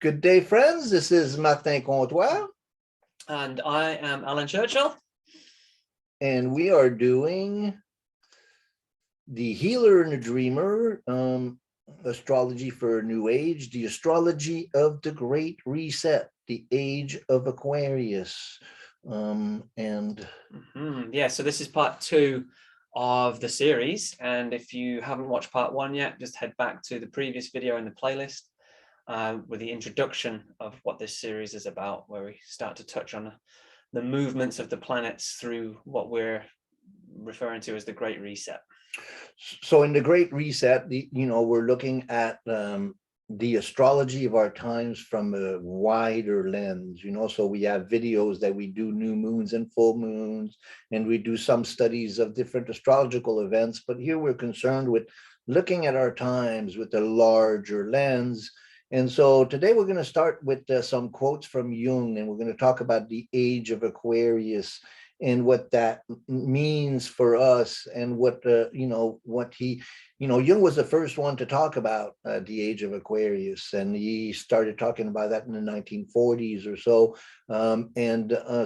Good day, friends. This is Martin Comtois. And I am Alan Churchill. And we are doing the Healer and the Dreamer, Astrology for New Age, the Astrology of the Great Reset, the Age of Aquarius. Yeah, so this is part 2 of the series. And if you haven't watched part 1 yet, just head back to the previous video in the playlist. With the introduction of what this series is about, where we start to touch on the movements of the planets through what we're referring to as the Great Reset. So in the Great Reset, we're looking at the astrology of our times from a wider lens, so we have videos that we do new moons and full moons, and we do some studies of different astrological events. But here we're concerned with looking at our times with a larger lens. And so today we're going to start with some quotes from Jung, and we're going to talk about the Age of Aquarius and what that means for us, and what Jung was the first one to talk about the Age of Aquarius, and he started talking about that in the 1940s or so,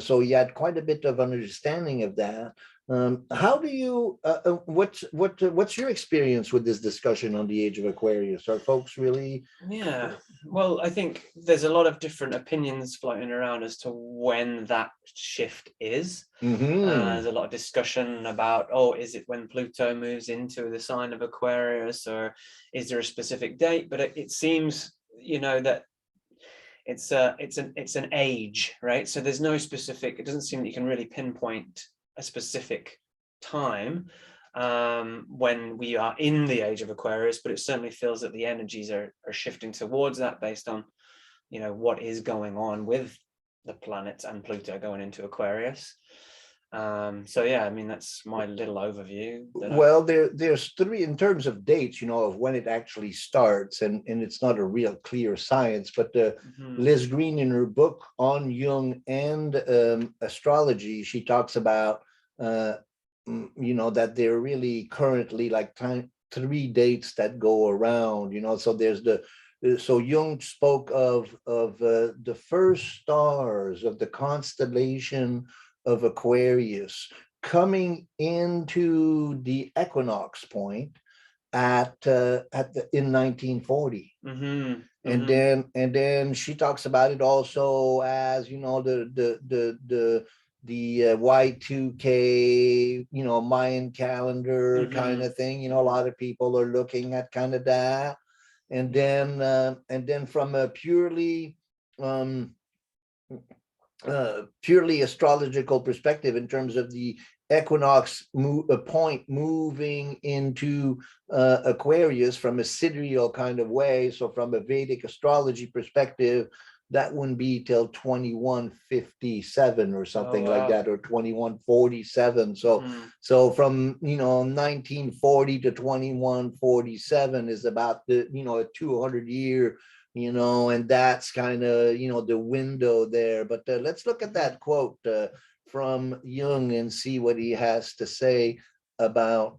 so he had quite a bit of understanding of that. How do you what's your experience with this discussion on the Age of Aquarius? Are folks really? Yeah, well, I think there's a lot of different opinions floating around as to when that shift is. There's a lot of discussion about, is it when Pluto moves into the sign of Aquarius, or is there a specific date? But it seems that it's an age, right? So there's no specific, it doesn't seem that you can really pinpoint a specific time when we are in the Age of Aquarius, but it certainly feels that the energies are shifting towards that based on what is going on with the planets and Pluto going into Aquarius. So yeah, I mean, that's my little overview. Well, there's 3 in terms of dates, of when it actually starts, and it's not a real clear science, but Liz Green, in her book on Jung and astrology, she talks about that there are really currently like 3 dates that go around, so there's so Jung spoke of the first stars of the constellation of Aquarius coming into the equinox point in 1940. And then she talks about it also as the Y2K, Mayan calendar kind of thing. A lot of people are looking at kind of that, and then from a purely astrological perspective, in terms of the equinox point moving into Aquarius from a sidereal kind of way. So from a Vedic astrology perspective, that wouldn't be till 2157 or something like that, or 2147. So from 1940 to 2147 is about the a 200-year, and that's kind of the window there. But let's look at that quote from Jung and see what he has to say about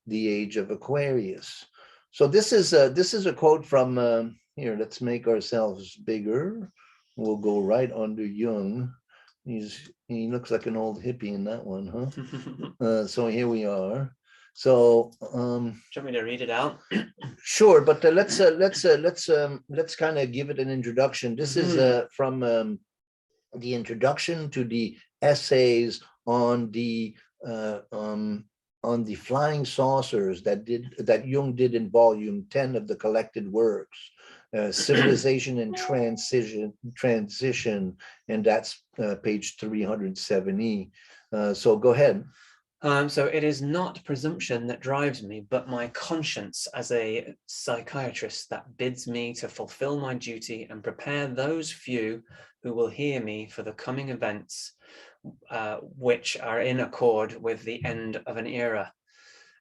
the Age of Aquarius. So this is a quote from here. Let's make ourselves bigger. We'll go right under Jung. He looks like an old hippie in that one, huh? So here we are. So do you want me to read it out? Sure, but let's kind of give it an introduction. This is from the introduction to the essays on the flying saucers that Jung did in volume 10 of the collected works, Civilization and Transition, and that's page 370. So go ahead. So it is not presumption that drives me, but my conscience as a psychiatrist that bids me to fulfill my duty and prepare those few who will hear me for the coming events, which are in accord with the end of an era.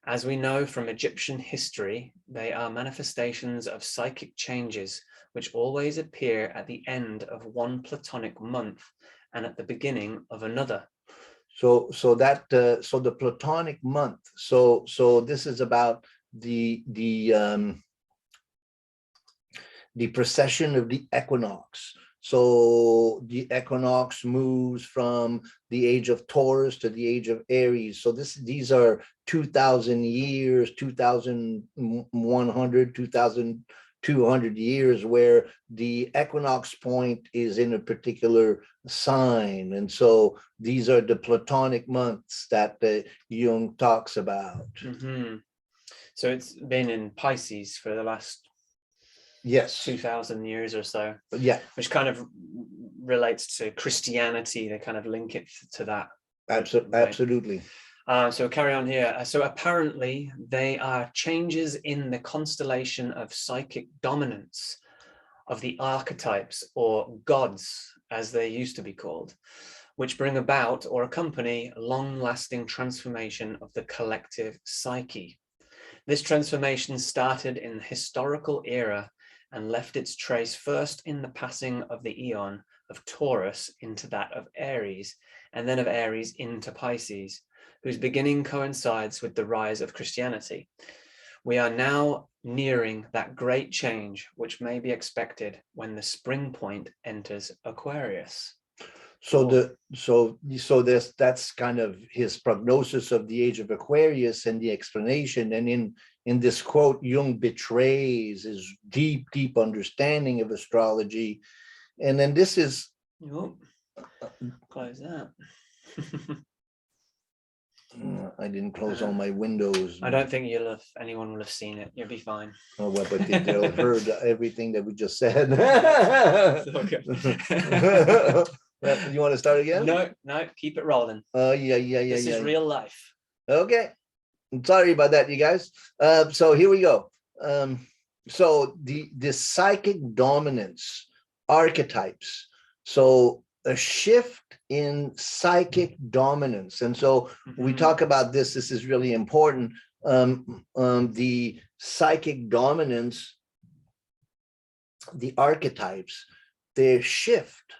As we know from Egyptian history, they are manifestations of psychic changes, which always appear at the end of one Platonic month and at the beginning of another. So the Platonic month. So this is about the the precession of the equinox. So the equinox moves from the age of Taurus to the age of Aries. So these are 2,000 years, 2,100, 2,200 years where the equinox point is in a particular sign. And so these are the Platonic months that Jung talks about. So it's been in Pisces for the last 2,000 years or so. Yeah. Which kind of relates to Christianity. They kind of link it to that. Absolutely. So carry on here. So apparently they are changes in the constellation of psychic dominance of the archetypes, or gods, as they used to be called, which bring about or accompany long-lasting transformation of the collective psyche. This transformation started in the historical era and left its trace first in the passing of the eon of Taurus into that of Aries, and then of Aries into Pisces, whose beginning coincides with the rise of Christianity. We are now nearing that great change which may be expected when the spring point enters Aquarius. So that's kind of his prognosis of the age of Aquarius and the explanation. And in this quote, Jung betrays his deep understanding of astrology. And then this is close that. I didn't close all my windows. I don't think anyone will have seen it. You'll be fine. Oh, well, but they'll have heard everything that we just said. Okay. You want to start again? No, keep it rolling. Yeah. This is real life. Okay. I'm sorry about that, you guys. So here we go. So the psychic dominance archetypes. So a shift in psychic dominance. And so we talk about this. This is really important. The psychic dominance, the archetypes, they shift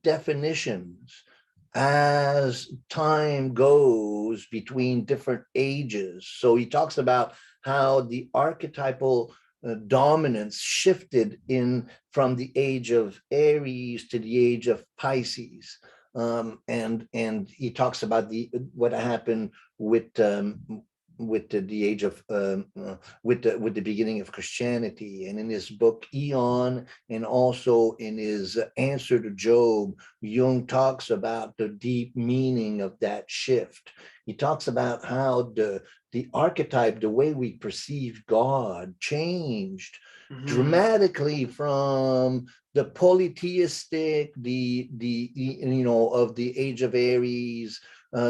definitions as time goes between different ages. So he talks about how the archetypal dominance shifted from the age of Aries to the age of Pisces, and he talks about what happened with the age of with the beginning of Christianity. And in his book Eon, and also in his answer to Job, Jung talks about the deep meaning of that shift. He talks about how the archetype, the way we perceive God, changed dramatically from the polytheistic, of the age of Aries, all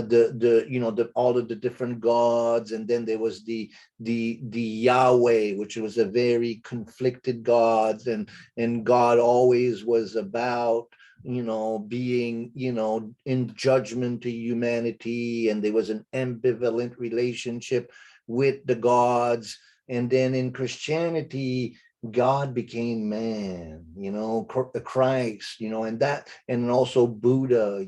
of the different gods, and then there was the Yahweh, which was a very conflicted god, and God always was about being in judgment to humanity, and there was an ambivalent relationship with the gods. And then in Christianity, God became man, Christ, and also Buddha,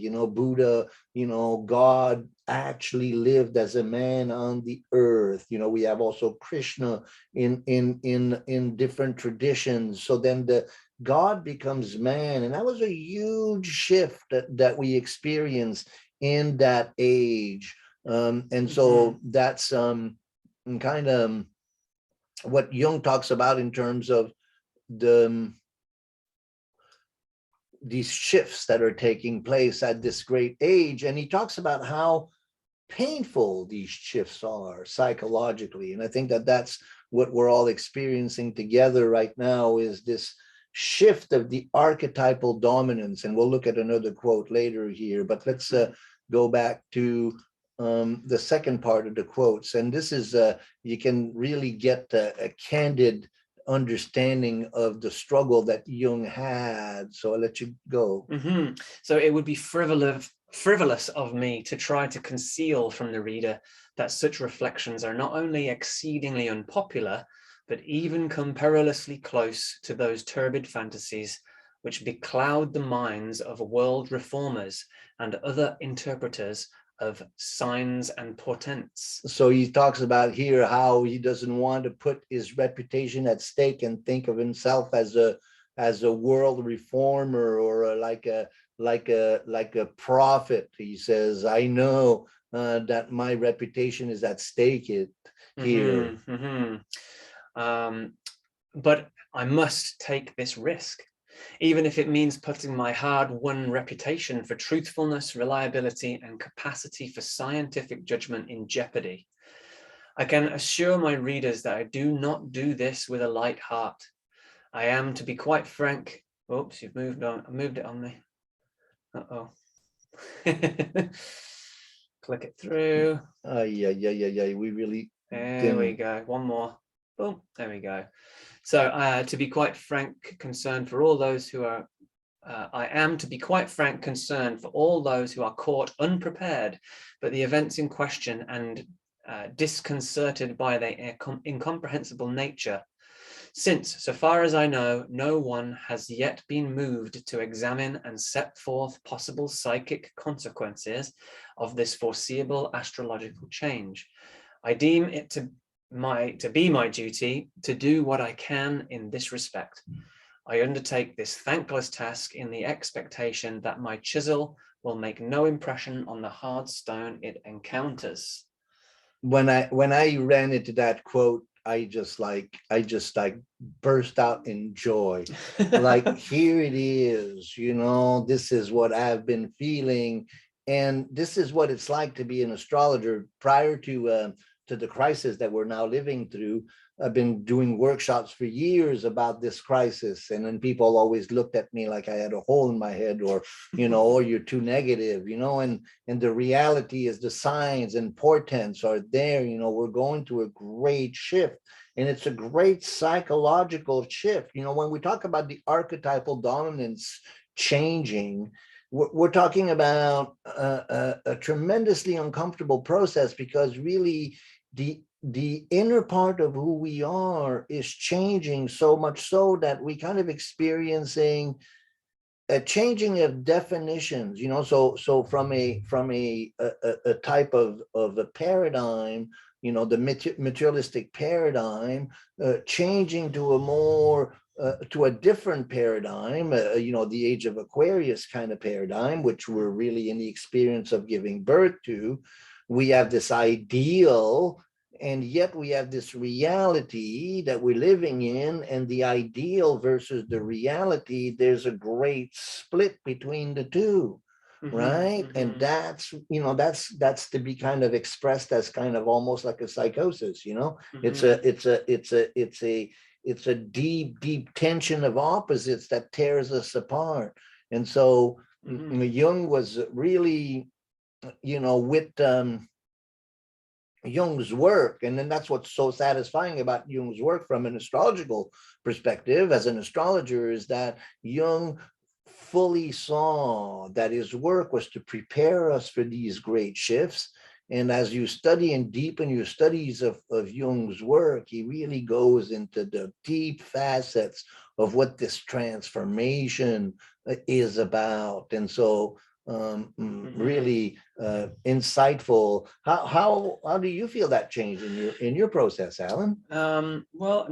God actually lived as a man on the earth. We have also Krishna in different traditions. So then God becomes man, and that was a huge shift that we experienced in that age. And so that's kind of what Jung talks about in terms of these shifts that are taking place at this great age. And he talks about how painful these shifts are psychologically. And I think that's what we're all experiencing together right now, is this shift of the archetypal dominance. And we'll look at another quote later here, but let's go back to the second part of the quotes. And this is you can really get a candid understanding of the struggle that Jung had. So I'll let you go. So it would be frivolous of me to try to conceal from the reader that such reflections are not only exceedingly unpopular, but even come perilously close to those turbid fantasies which becloud the minds of world reformers and other interpreters of signs and portents. So he talks about here how he doesn't want to put his reputation at stake and think of himself as a world reformer or like a prophet. He says, I know that my reputation is at stake here. But I must take this risk, even if it means putting my hard-won reputation for truthfulness, reliability, and capacity for scientific judgment in jeopardy. I can assure my readers that I do not do this with a light heart. I am, to be quite frank. Oops, you've moved it on me. Uh-oh. Click it through. Yeah. We really. There we go. One more. Boom. There we go. So to be quite frank, concerned for all those who are, I am, to be quite frank, concerned for all those who are caught unprepared, but the events in question and disconcerted by their incomprehensible nature. Since, so far as I know, no one has yet been moved to examine and set forth possible psychic consequences of this foreseeable astrological change, I deem it to be my duty to do what I can in this respect. I undertake this thankless task in the expectation that my chisel will make no impression on the hard stone it encounters. When I ran into that quote, I just burst out in joy. Like, here it is, this is what I've been feeling. And this is what it's like to be an astrologer prior to the crisis that we're now living through. I've been doing workshops for years about this crisis, and then people always looked at me like I had a hole in my head, or or you're too negative, and the reality is the signs and portents are there. We're going through a great shift, and it's a great psychological shift. When we talk about the archetypal dominance changing, we're talking about a tremendously uncomfortable process, because really the inner part of who we are is changing, so much so that we kind of experiencing a changing of definitions, so from a type of a paradigm, the materialistic paradigm, changing to a more to a different paradigm, the Age of Aquarius kind of paradigm, which we're really in the experience of giving birth to. We have this ideal, and yet we have this reality that we're living in, and the ideal versus the reality, there's a great split between the two, right? And that's to be kind of expressed as kind of almost like a psychosis. It's a deep tension of opposites that tears us apart. And so Jung was really, with Jung's work, and then that's what's so satisfying about Jung's work from an astrological perspective as an astrologer, is that Jung fully saw that his work was to prepare us for these great shifts. And as you study and deepen your studies of Jung's work, he really goes into the deep facets of what this transformation is about. And so really insightful. How do you feel that change in your process, Alan? Well,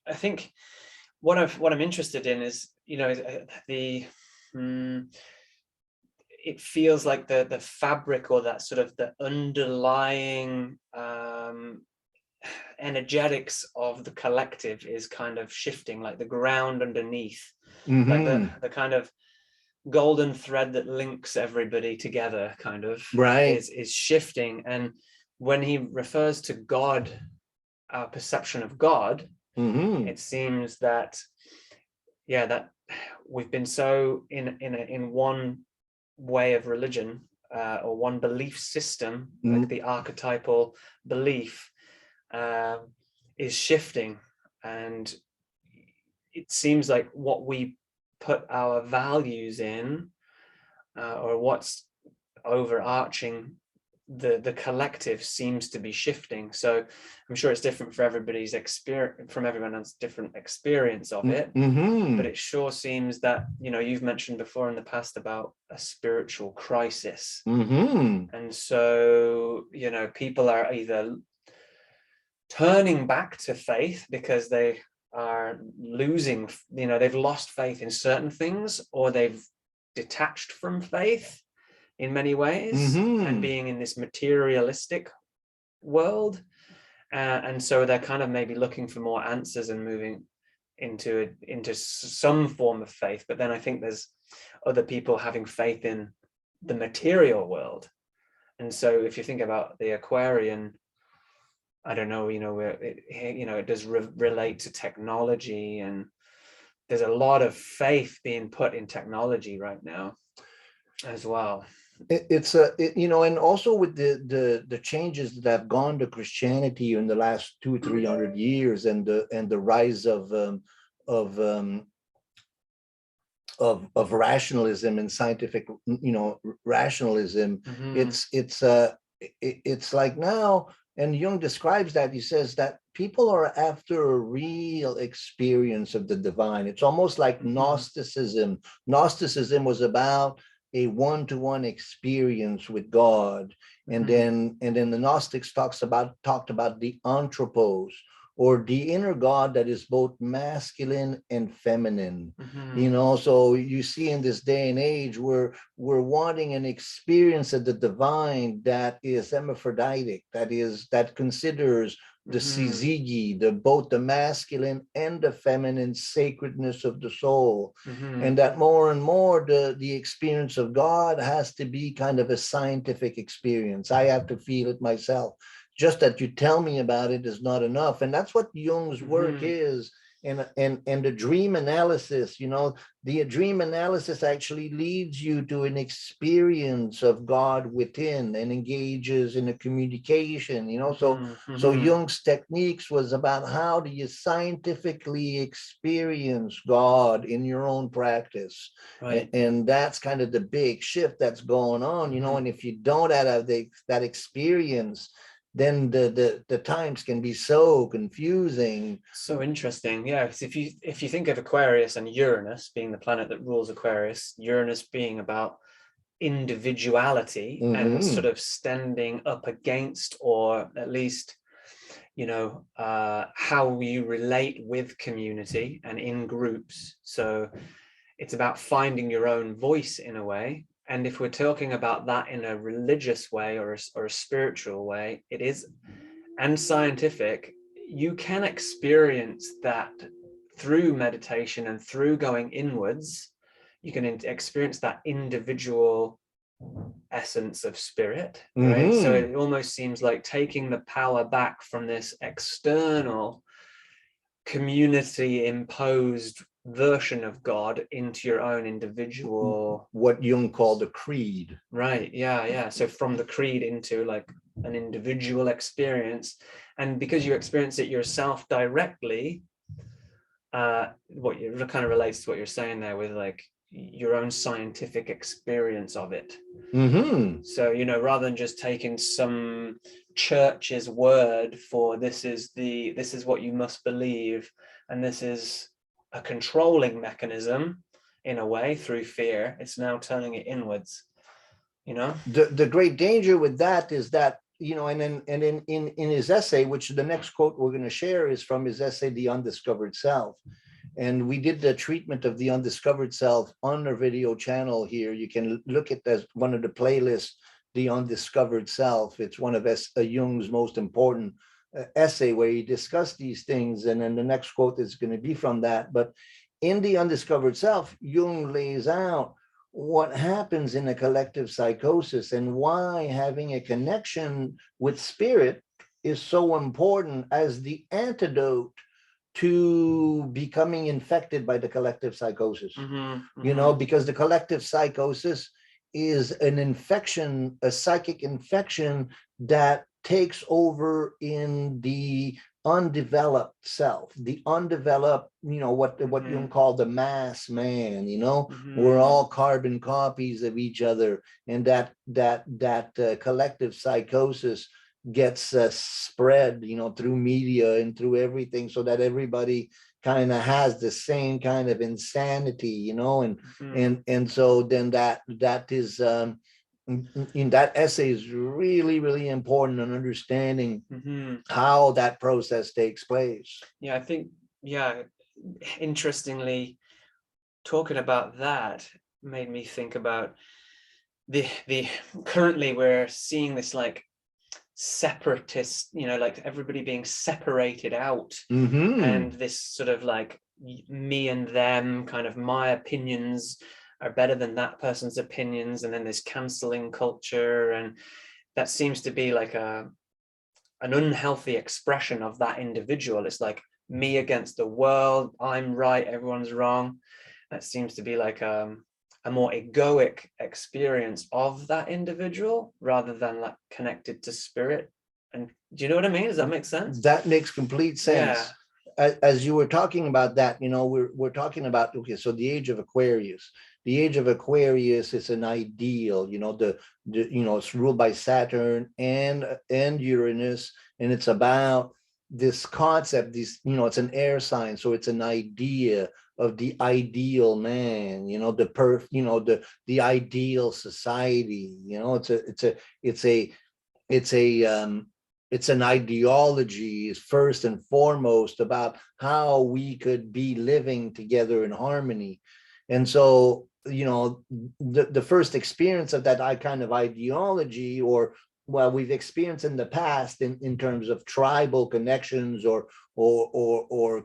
I think what I'm interested in is, it feels like the fabric, or that sort of the underlying energetics of the collective is kind of shifting, like the ground underneath, like the kind of golden thread that links everybody together kind of is shifting. And when he refers to God, our perception of God, it seems that that we've been so in one way of religion, or one belief system, like the archetypal belief is shifting, and it seems like what we put our values in, or what's overarching the collective seems to be shifting. So I'm sure it's different for everybody's experience, from everyone else's different experience of it. But it sure seems that, you know, you've mentioned before in the past about a spiritual crisis. And so, you know, people are either turning back to faith because they are losing, you know, they've lost faith in certain things, or they've detached from faith in many ways, and being in this materialistic world, and so they're kind of maybe looking for more answers and moving into some form of faith. But then I think there's other people having faith in the material world. And so if you think about the Aquarian, I don't know, you know, where it does relate to technology, and there's a lot of faith being put in technology right now as well. You know, and also with the changes that have gone to Christianity in the last 200-300 years, and the rise of rationalism and scientific, you know, rationalism. It's like now, and Jung describes that. He says that people are after a real experience of the divine. It's almost like Gnosticism. Gnosticism was about a one-to-one experience with God, and then the Gnostics talked about the anthropos, or the inner God that is both masculine and feminine. You know, so you see in this day and age, we're wanting an experience of the divine that is hermaphroditic, that considers the syzygy, both the masculine and the feminine sacredness of the soul. And that more and more the experience of God has to be kind of a scientific experience. I have to feel it myself. Just that you tell me about it is not enough. And that's what Jung's work is. And the dream analysis, you know, the dream analysis actually leads you to an experience of God within, and engages in a communication, you know. So Jung's techniques was about how do you scientifically experience God in your own practice. Right. And that's kind of the big shift that's going on, you know. And if you don't have that experience, then the times can be so confusing. So interesting. Yeah, because if you think of Aquarius and Uranus being the planet that rules Aquarius, Uranus being about individuality and sort of standing up against, or at least, you know, how you relate with community and in groups. So it's about finding your own voice in a way. And if we're talking about that in a religious way or a spiritual way, it is, and scientific, you can experience that through meditation and through going inwards. You can experience that individual essence of spirit, right? So it almost seems like taking the power back from this external community imposed version of God into your own individual, what Jung called a creed. Right. Yeah. So from the creed into like an individual experience, and because you experience it yourself directly, what you kind of relates to what you're saying there with like your own scientific experience of it. So, you know, rather than just taking some church's word for this is what you must believe, and this is a controlling mechanism in a way through fear, it's now turning it inwards, you know. The great danger with that is that, you know, and in his essay, which the next quote we're going to share is from his essay, The Undiscovered Self. And we did the treatment of the undiscovered self on our video channel here. You can look at as one of the playlists, The Undiscovered Self. It's one of Jung's most important essay where he discussed these things. And then the next quote is going to be from that. But in The Undiscovered Self, Jung lays out what happens in a collective psychosis and why having a connection with spirit is so important as the antidote to becoming infected by the collective psychosis. You know, because the collective psychosis is an infection, a psychic infection that takes over in the undeveloped self, the undeveloped, what Jung called the mass man. We're all carbon copies of each other, and that collective psychosis gets spread, through media and through everything, so that everybody kind of has the same kind of insanity, and so then that is in that essay is really, really important in understanding how that process takes place. Yeah, I think, interestingly, talking about that made me think about the currently we're seeing this like separatist, like everybody being separated out, and this sort of like me and them, kind of my opinions are better than that person's opinions, and then this canceling culture, and that seems to be like an unhealthy expression of that individual. It's like me against the world, I'm right, everyone's wrong. That seems to be like a more egoic experience of that individual rather than like connected to spirit. And do you know what I mean? Does that make sense? That makes complete sense. Yeah. As you were talking about that, we're talking about, okay, so the Age of Aquarius. The Age of Aquarius is an ideal, it's ruled by Saturn and Uranus, and it's about this concept, it's an air sign, so it's an idea of the ideal man, the ideal society. It's an ideology, first and foremost, about how we could be living together in harmony. And so, the first experience of that kind of ideology, or we've experienced in the past in terms of tribal connections or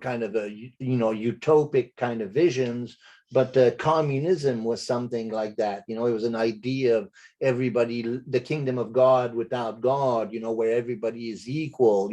kind of a utopic kind of visions, but communism was something like that. It was an idea of everybody, the kingdom of God without God, where everybody is equal,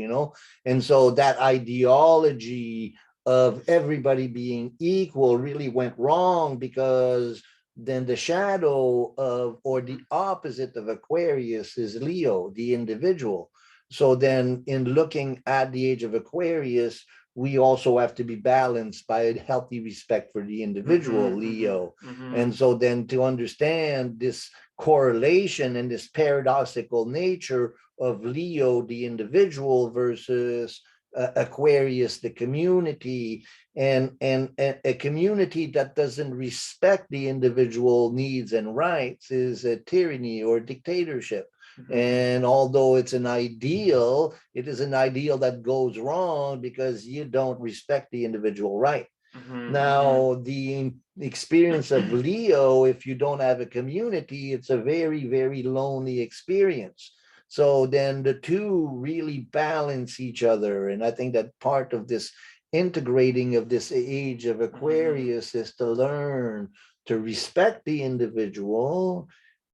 and so that ideology of everybody being equal really went wrong, because then the shadow of, or the opposite of Aquarius, is Leo, the individual. So then in looking at the Age of Aquarius, we also have to be balanced by a healthy respect for the individual, Leo. And so then to understand this correlation and this paradoxical nature of Leo, the individual, versus Aquarius, the community, and a community that doesn't respect the individual needs and rights, is a tyranny or dictatorship. And although it's an ideal, it is an ideal that goes wrong because you don't respect the individual right. Now, the experience of Leo, if you don't have a community, it's a very, very lonely experience. So then the two really balance each other. And I think that part of this integrating of this Age of Aquarius is to learn to respect the individual,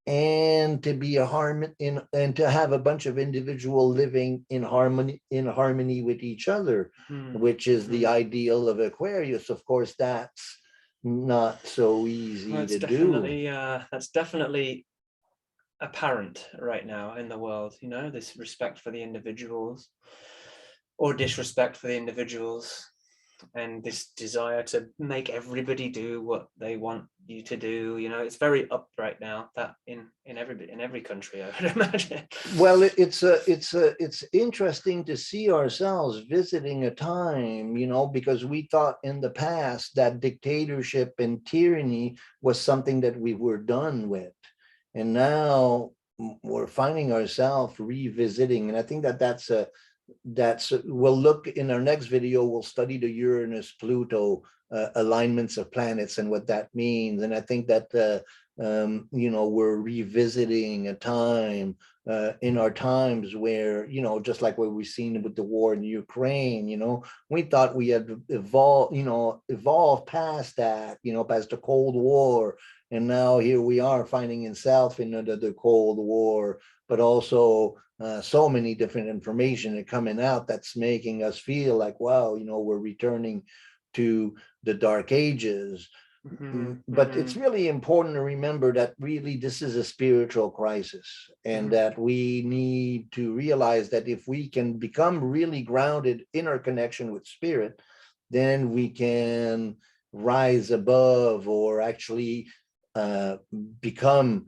and to be and to have a bunch of individual living in harmony with each other, which is the ideal of Aquarius. Of course, that's not so easy to do. That's definitely apparent right now in the world, this respect for the individuals or disrespect for the individuals, and this desire to make everybody do what they want you to do. It's very up right now, that in every country, I would imagine. Well, it's interesting to see ourselves visiting a time, because we thought in the past that dictatorship and tyranny was something that we were done with, and now we're finding ourselves revisiting. And I think we'll look in our next video, we'll study the Uranus-Pluto alignments of planets and what that means. And I think that we're revisiting a time in our times where, just like what we've seen with the war in Ukraine, we thought we had evolved past that, past the Cold War. And now here we are finding ourselves in the Cold War, but also so many different information coming out that's making us feel like, wow, we're returning to the Dark Ages. But it's really important to remember that really this is a spiritual crisis, and that we need to realize that if we can become really grounded in our connection with spirit, then we can rise above, or actually become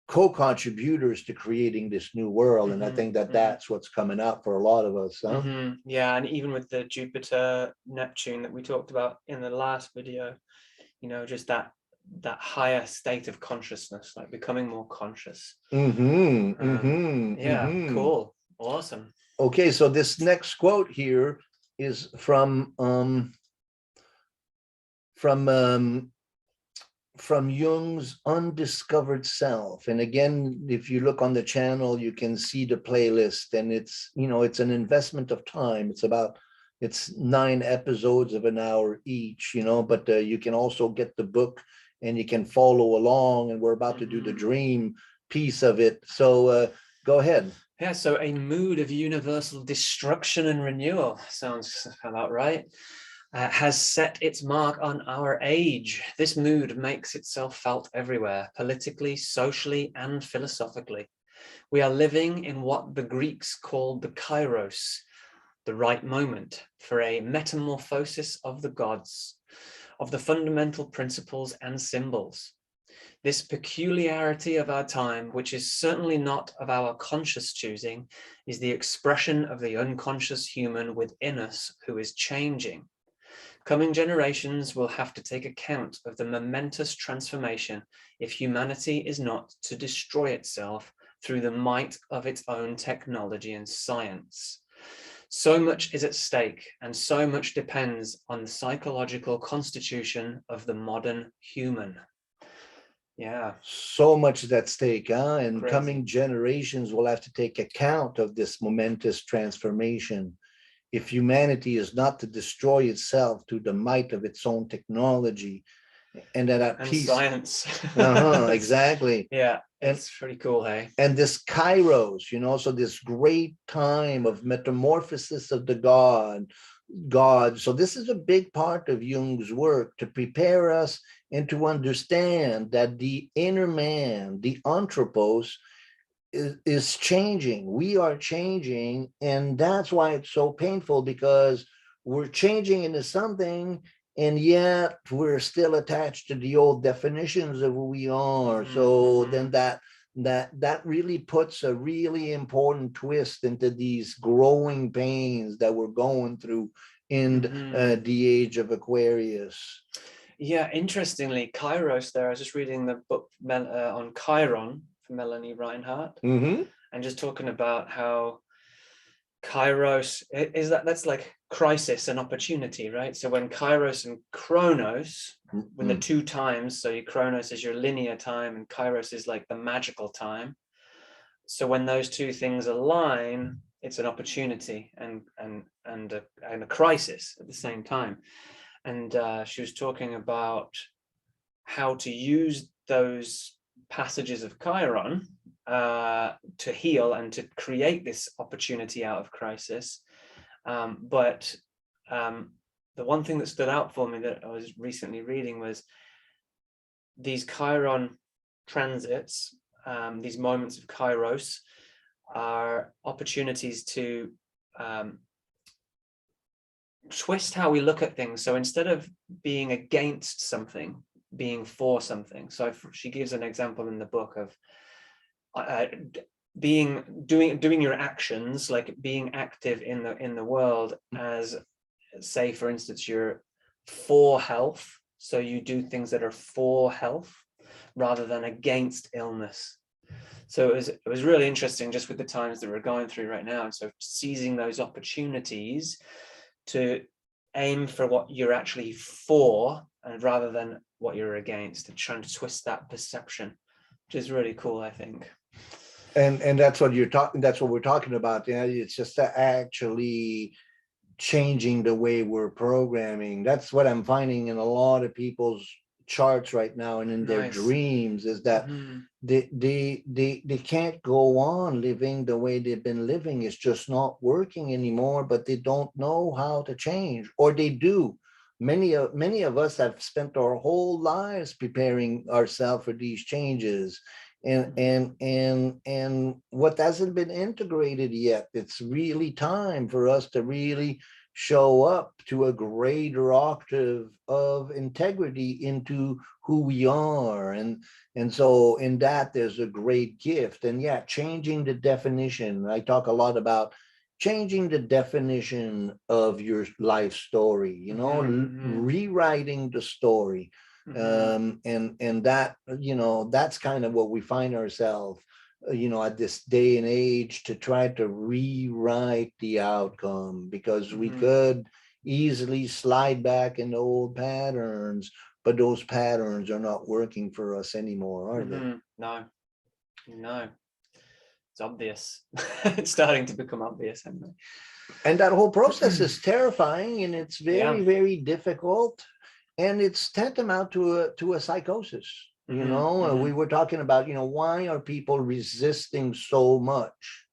co-contributors to creating this new world. And I think that that's what's coming up for a lot of us. Huh? Yeah, and even with the Jupiter Neptune that we talked about in the last video, you know, just that higher state of consciousness, like becoming more conscious. Cool, awesome. Okay, so this next quote here is from Jung's Undiscovered Self. And again, if you look on the channel, you can see the playlist, and it's, you know, it's an investment of time. It's 9 episodes of an hour each, you know, but you can also get the book and you can follow along, and we're about to do the dream piece of it. So go ahead. Yeah, so a mood of universal destruction and renewal, sounds about right, has set its mark on our age. This mood makes itself felt everywhere, politically, socially, and philosophically. We are living in what the Greeks called the kairos, the right moment for a metamorphosis of the gods, of the fundamental principles and symbols. This peculiarity of our time, which is certainly not of our conscious choosing, is the expression of the unconscious human within us who is changing. Coming generations will have to take account of the momentous transformation if humanity is not to destroy itself through the might of its own technology and science. So much is at stake, and so much depends on the psychological constitution of the modern human. Yeah. So much is at stake, huh? And Crazy. Coming generations will have to take account of this momentous transformation. If humanity is not to destroy itself through the might of its own technology and peace. Science. Exactly. Yeah, it's pretty cool, hey? And this kairos, you know, so this great time of metamorphosis of the God. So this is a big part of Jung's work, to prepare us and to understand that the inner man, the anthropos, is changing. We are changing, and that's why it's so painful, because we're changing into something, and yet we're still attached to the old definitions of who we are. So then that really puts a really important twist into these growing pains that we're going through in the age of Aquarius. Yeah, interestingly, Kairos there, I was just reading the book on Chiron for Melanie Reinhardt, and just talking about how Kairos is that's like crisis and opportunity, right? So when Kairos and Chronos, when the 2 times, so your Chronos is your linear time and Kairos is like the magical time. So when those 2 things align, it's an opportunity and a crisis at the same time. And she was talking about how to use those passages of Chiron to heal and to create this opportunity out of crisis. But the one thing that stood out for me that I was recently reading was these Chiron transits, these moments of Kairos, are opportunities to twist how we look at things. So instead of being against something, being for something. So she gives an example in the book of doing your actions, like being active in the world, as, say, for instance, you're for health, so you do things that are for health rather than against illness. So it was really interesting, just with the times that we're going through right now, and so seizing those opportunities to aim for what you're actually for, and rather than what you're against, and trying to twist that perception, which is really cool, I think. And that's what we're talking about. Yeah, it's just actually changing the way we're programming. That's what I'm finding in a lot of people's charts right now, and in their dreams, is that they can't go on living the way they've been living. It's just not working anymore, but they don't know how to change, or they do. many of us have spent our whole lives preparing ourselves for these changes, and what hasn't been integrated yet. It's really time for us to really show up to a greater octave of integrity into who we are. And so in that, there's a great gift. And yeah, changing the definition. I talk a lot about changing the definition of your life story, you know, rewriting the story. And that, you know, that's kind of what we find ourselves, you know, at this day and age, to try to rewrite the outcome, because we could easily slide back into old patterns, but those patterns are not working for us anymore, are they? No, it's obvious. It's starting to become obvious anyway. And that whole process is terrifying, and it's very, very difficult. And it's tantamount to a psychosis. You know, we were talking about, you know, why are people resisting so much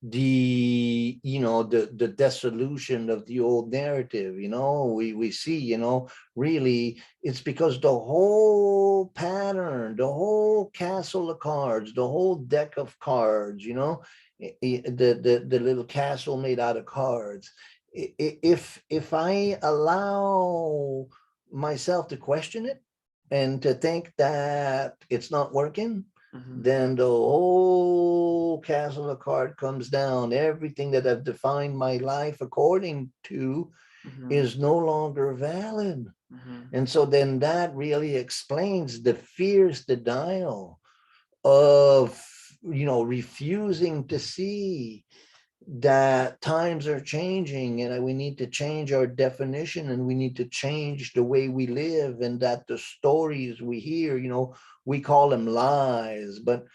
the, you know, the dissolution of the old narrative? You know, we see, you know, really it's because the whole pattern, the whole castle of cards, the whole deck of cards, you know, the little castle made out of cards. If I allow myself to question it and to think that it's not working, then the whole castle of cards comes down. Everything that I've defined my life according to is no longer valid. And so then that really explains the fierce denial of, you know, refusing to see that times are changing, and we need to change our definition, and we need to change the way we live, and that the stories we hear, you know, we call them lies, but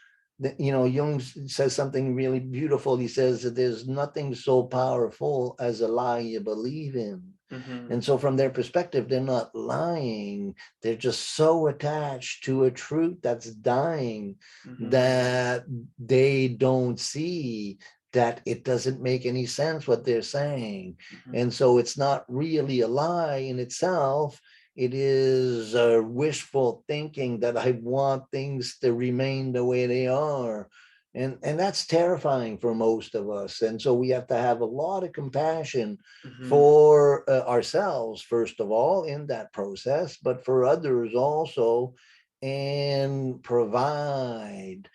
you know, Jung says something really beautiful. He says that there's nothing so powerful as a lie you believe in. And so from their perspective, they're not lying. They're just so attached to a truth that's dying that they don't see that it doesn't make any sense what they're saying. And so it's not really a lie in itself. It is a wishful thinking that I want things to remain the way they are. And that's terrifying for most of us. And so we have to have a lot of compassion for ourselves, first of all, in that process, but for others also, and provide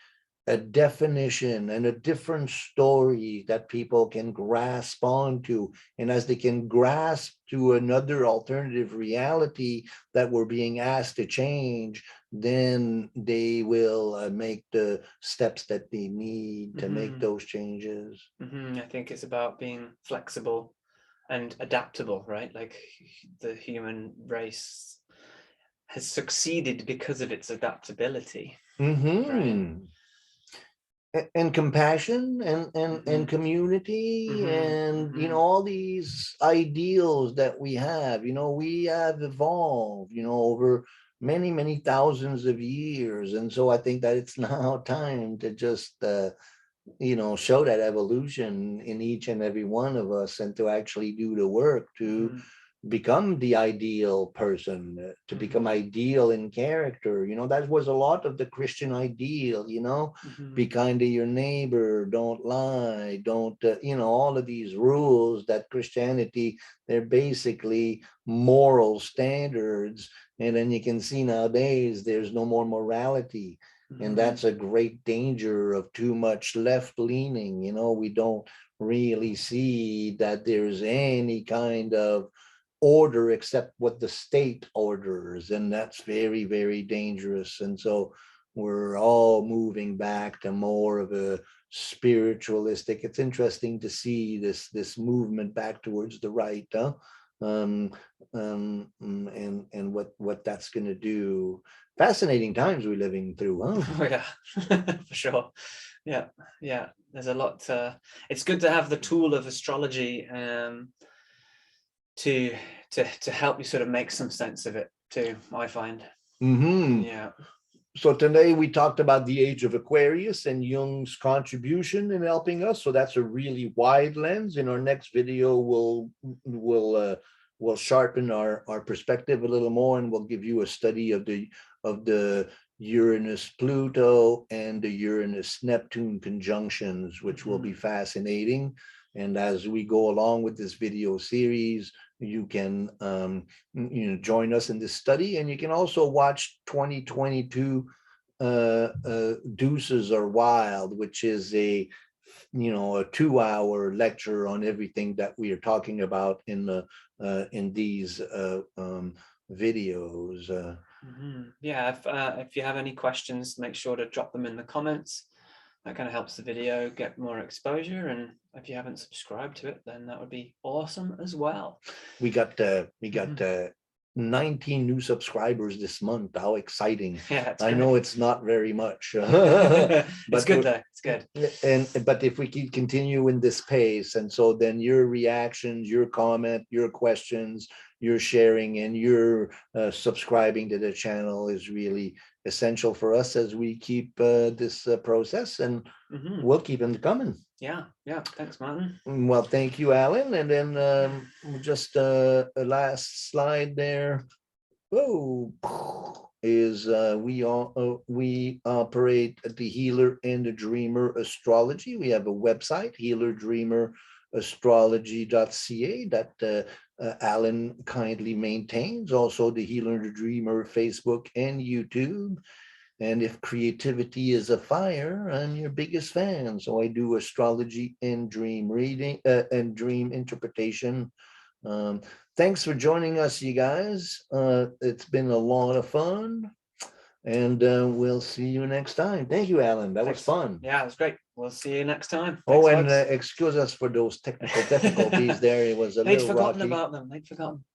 a definition and a different story that people can grasp onto. And as they can grasp to another alternative reality that we're being asked to change, then they will make the steps that they need to make those changes. I think it's about being flexible and adaptable, right? Like the human race has succeeded because of its adaptability. Right? And compassion and community and you know, all these ideals that we have, you know, we have evolved, you know, over many thousands of years. And so I think that it's now time to just you know, show that evolution in each and every one of us, and to actually do the work to become the ideal person, to become ideal in character. You know, that was a lot of the Christian ideal, you know, be kind to your neighbor, don't lie, don't, you know, all of these rules that Christianity, they're basically moral standards. And then you can see nowadays there's no more morality. And that's a great danger of too much left leaning. You know, we don't really see that there's any kind of order except what the state orders, and that's very dangerous. And so we're all moving back to more of a spiritualistic. It's interesting to see this movement back towards the right, and what that's going to do. Fascinating times we're living through, huh? Oh, yeah. For sure. Yeah, there's a lot. It's good to have the tool of astrology to help you sort of make some sense of it too, I find. Yeah. So today we talked about the Age of Aquarius and Jung's contribution in helping us. So that's a really wide lens. In our next video, we'll we'll sharpen our perspective a little more, and we'll give you a study of the Uranus Pluto and the Uranus Neptune conjunctions, which will be fascinating. And as we go along with this video series, you can join us in this study, and you can also watch 2022 Deuces Are Wild, which is a 2-hour lecture on everything that we are talking about in these videos. Yeah, if you have any questions, make sure to drop them in the comments. That kind of helps the video get more exposure, and if you haven't subscribed to it, then that would be awesome as well. We got 19 new subscribers this month. How exciting. Yeah, I know it's not very much. But it's good though. It's good. But if we keep continue in this pace, and so then your reactions, your comment, your questions, your sharing, and your subscribing to the channel is really essential for us as we keep this process, and we'll keep them coming. Yeah. Thanks, Martin. Well, thank you, Alan. And then just a last slide there. Oh, is we operate at the Healer and the Dreamer Astrology. We have a website, healerdreamerastrology.ca, that Alan kindly maintains. Also the Healer and the Dreamer Facebook and YouTube. And if creativity is a fire, I'm your biggest fan. So I do astrology and dream reading and dream interpretation. Thanks for joining us, you guys. It's been a lot of fun, and we'll see you next time. Thank you, Alan. That was fun. Yeah, it was great. We'll see you next time. Thanks, and excuse us for those technical difficulties there. It was a little forgotten rocky. about them. They'd forgotten.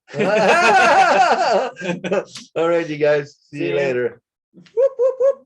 All right, you guys. See you later. Whoop, whoop, whoop.